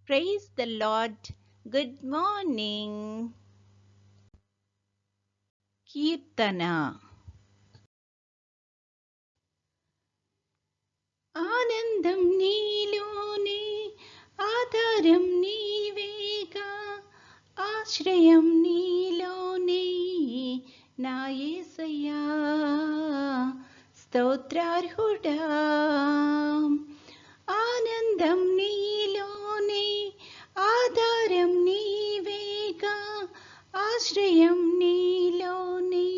Praise the Lord. Good morning. Kirtana. ఆనందం నీలోనే ఆధారం నీవేగా ఆశ్రయం నీలోనే నా యేసయ్యా స్తోత్రార్హుడా ఆనందం నీలోనే ఆధారం నీవేగా ఆశ్రయం నీలోనే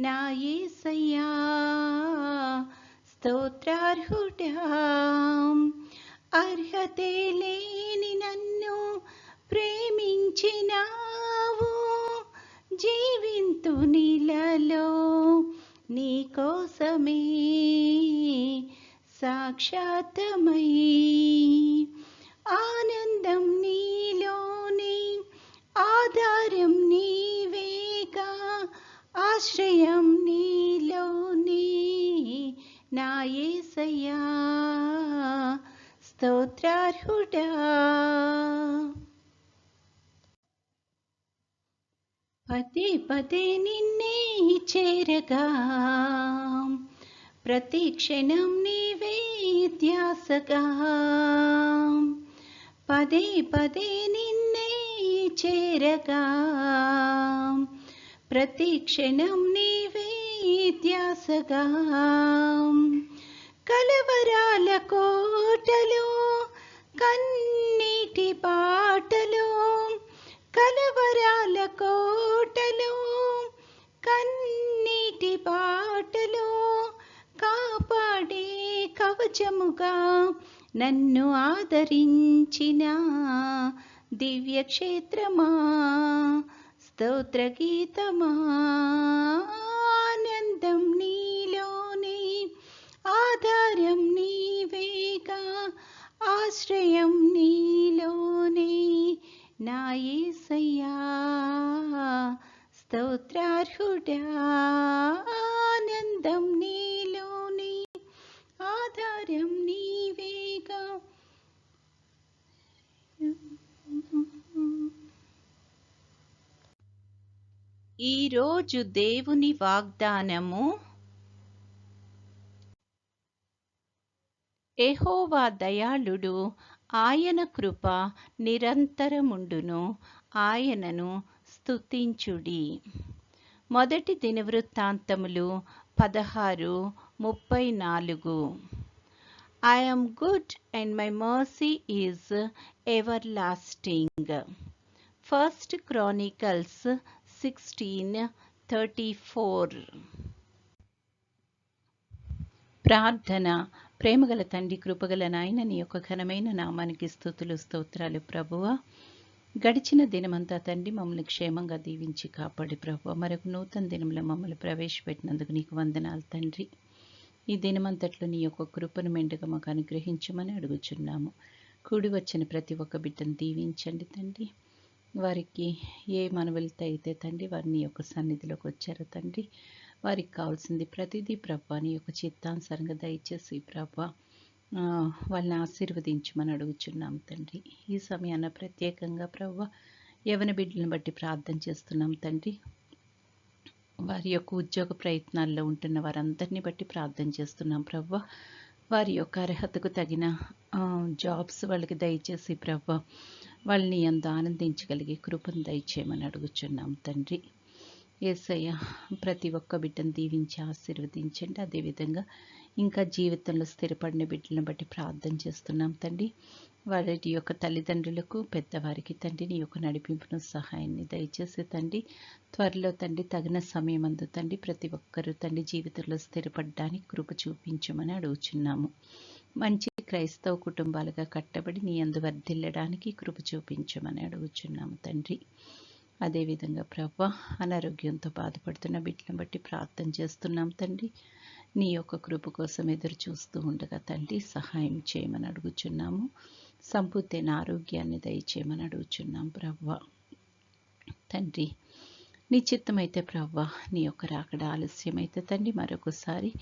నా యేసయ్యా స్తోత్రార్హుడా అర్హతే లేని నన్ను ప్రేమించినావు జీవింతు నీలలో నీ కోసమే సాక్షాత్తమై ఆనందం నీలోనే ఆధారం నీవేగా ఆశ్రయం నీలోనే నా యేసయ్యా స్తోత్రార్హుడా పదే పదే నిన్నే చేరగా ప్రతి క్షణం నీవే ధ్యాసగా పదే పదే నిన్నే చేరగా ప్రతి క్షణం నీవే ధ్యాసగా కలవరాల కోటలో కన్నీటి పాటలో కలవరాల కోటలో కన్నీటి పాటలో కాపాడే కవచముగా నన్ను ఆదరించిన దివ్యక్షేత్రమా స్తోత్ర గీతమా ఆనందం నీలోనే ఆధారం నీవేగా ఆశ్రయం నీలోనే నా యేసయ్యా స్తోత్రార్హుడా ఆనందం నీలోనే ఆధారం నీవేగా ఈరోజు దేవుని వాగ్దానము యెహోవా దయాళుడు ఆయన కృప నిరంతరముండును ఆయనను స్తుతించుడి మొదటి దినవృత్తాంతములు 16:34 I am good and my mercy is everlasting. First Chronicles 16:34 ప్రార్థన ప్రేమగల తండ్రి కృపగల నాయన నీ యొక్క ఘనమైన నామానికి స్తుతులు స్తోత్రాలు ప్రభువా గడిచిన దినమంతా తండ్రి మమ్మల్ని క్షేమంగా దీవించి కాపాడి ప్రభువా మరొక నూతన దినంలో మమ్మల్ని ప్రవేశపెట్టినందుకు నీకు వందనాలు తండ్రి ఈ దినమంతట్లో నీ యొక్క కృపను మెండుగా మాకు అనుగ్రహించమని అడుగుచున్నాము కూడి వచ్చిన ప్రతి ఒక్క బిడ్డను దీవించండి తండ్రి వారికి ఏ మనవలతో అయితే తండ్రి వారిని యొక్క సన్నిధిలోకి వచ్చారు తండ్రి వారికి కావాల్సింది ప్రతిదీ ప్రభా నీ యొక్క చిత్తానుసారంగా దయచేసి ప్రభా వాళ్ళని ఆశీర్వదించమని అడుగుచున్నాం తండ్రి ఈ సమయాన ప్రత్యేకంగా ప్రభా యవన బిడ్డలను బట్టి ప్రార్థన చేస్తున్నాం తండ్రి వారి యొక్క ఉద్యోగ ప్రయత్నాల్లో ఉంటున్న వారందరినీ బట్టి ప్రార్థన చేస్తున్నాం ప్రభా వారి యొక్క అర్హతకు తగిన జాబ్స్ వాళ్ళకి దయచేసి ప్రభా వాళ్ళని ఎంత ఆనందించగలిగే కృపను దయచేయమని అడుగుచున్నాం తండ్రి యేసయ్య ప్రతి ఒక్క బిడ్డను దీవించి ఆశీర్వదించండి అదేవిధంగా ఇంకా జీవితంలో స్థిరపడిన బిడ్డలను బట్టి ప్రార్థన చేస్తున్నాం తండ్రి వారి యొక్క తల్లిదండ్రులకు పెద్దవారికి తండ్రి నీ యొక్క నడిపింపును సహాయాన్ని దయచేసి తండ్రి త్వరలో తండ్రి తగిన సమయం అందు తండ్రి ప్రతి ఒక్కరూ తండ్రి జీవితంలో స్థిరపడడానికి కృప చూపించమని అడుగుచున్నాము మంచి క్రైస్తవ కుటుంబాలుగా కట్టబడి నీ యందు వర్ధిల్లడానికి కృప చూపించమని అడుగుచున్నాము తండ్రి అదేవిధంగా ప్రభా అనారోగ్యంతో బాధపడుతున్న బిడ్డలను బట్టి ప్రార్థన చేస్తున్నాం తండ్రి నీ యొక్క కృప కోసం ఎదురు చూస్తూ ఉండగా తండ్రి సహాయం చేయమని అడుగుచున్నాము సంపూర్తైన ఆరోగ్యాన్ని దయచేయమని అడుగుచున్నాం ప్రభా తండ్రి నీ చిత్తమైతే ప్రవ్వా నీ యొక్క రాకడ ఆలస్యమైతే తండ్రి మరొకసారి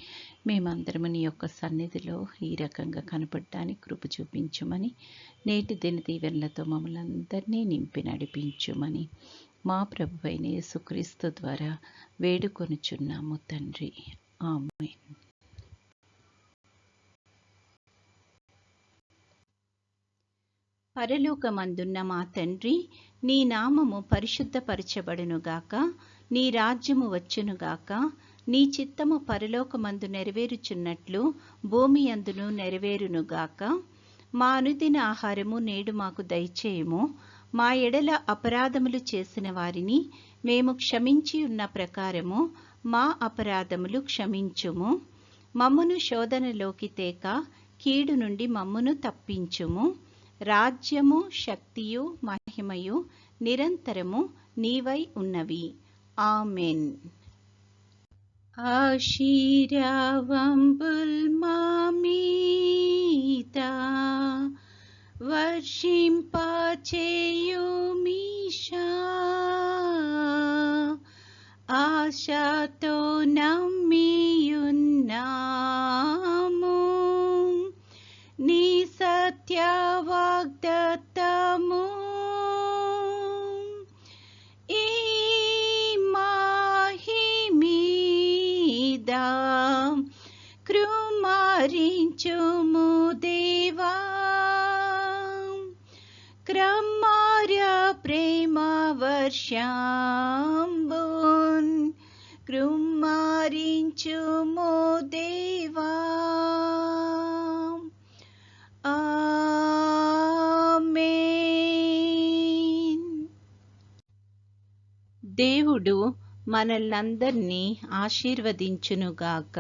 మేమందరము నీ యొక్క సన్నిధిలో ఈ రకంగా కనపడటానికి కృప చూపించుమని, నేటి దిన దీవెనలతో మమ్మల్ని అందరినీ నింపి నడిపించుమని మా ప్రభువైన యేసుక్రీస్తు ద్వారా వేడుకొనుచున్నాము తండ్రి. ఆమేన్. పరలోకమందున్న మా తండ్రి, నీ నామము పరిశుద్ధపరచబడునుగాక, నీ రాజ్యము వచ్చునుగాక, నీ చిత్తము పరలోకమందు నెరవేరుచున్నట్లు భూమి అందును నెరవేరునుగాక. మా అనుదిన ఆహారము నేడు మాకు దయచేయుము. మా ఎడల అపరాధములు చేసిన వారిని మేము క్షమించి ఉన్న ప్రకారము మా అపరాధములు క్షమించుము. మమ్మును శోధనలోకి తేక కీడు నుండి మమ్మును తప్పించుము. రాజ్యము, శక్తియు, మహిమయు నిరంతరము నీవై ఉన్నవి. ఆమెన్. ఆశీర్వాదంబుల్ మా మీద వర్షింపచేయుమీశా, ఆశతో నమ్మియున్నాము నీ సత్య వాగ్దత్తము. ఈ మహిమీద కృమారించుము దేవా, క్రమార్య ప్రేమ వర్షంబున్ కృమారించుము దేవా. ఆమేన్. దేవుడు మనల్నందరినీ ఆశీర్వదించునుగాక.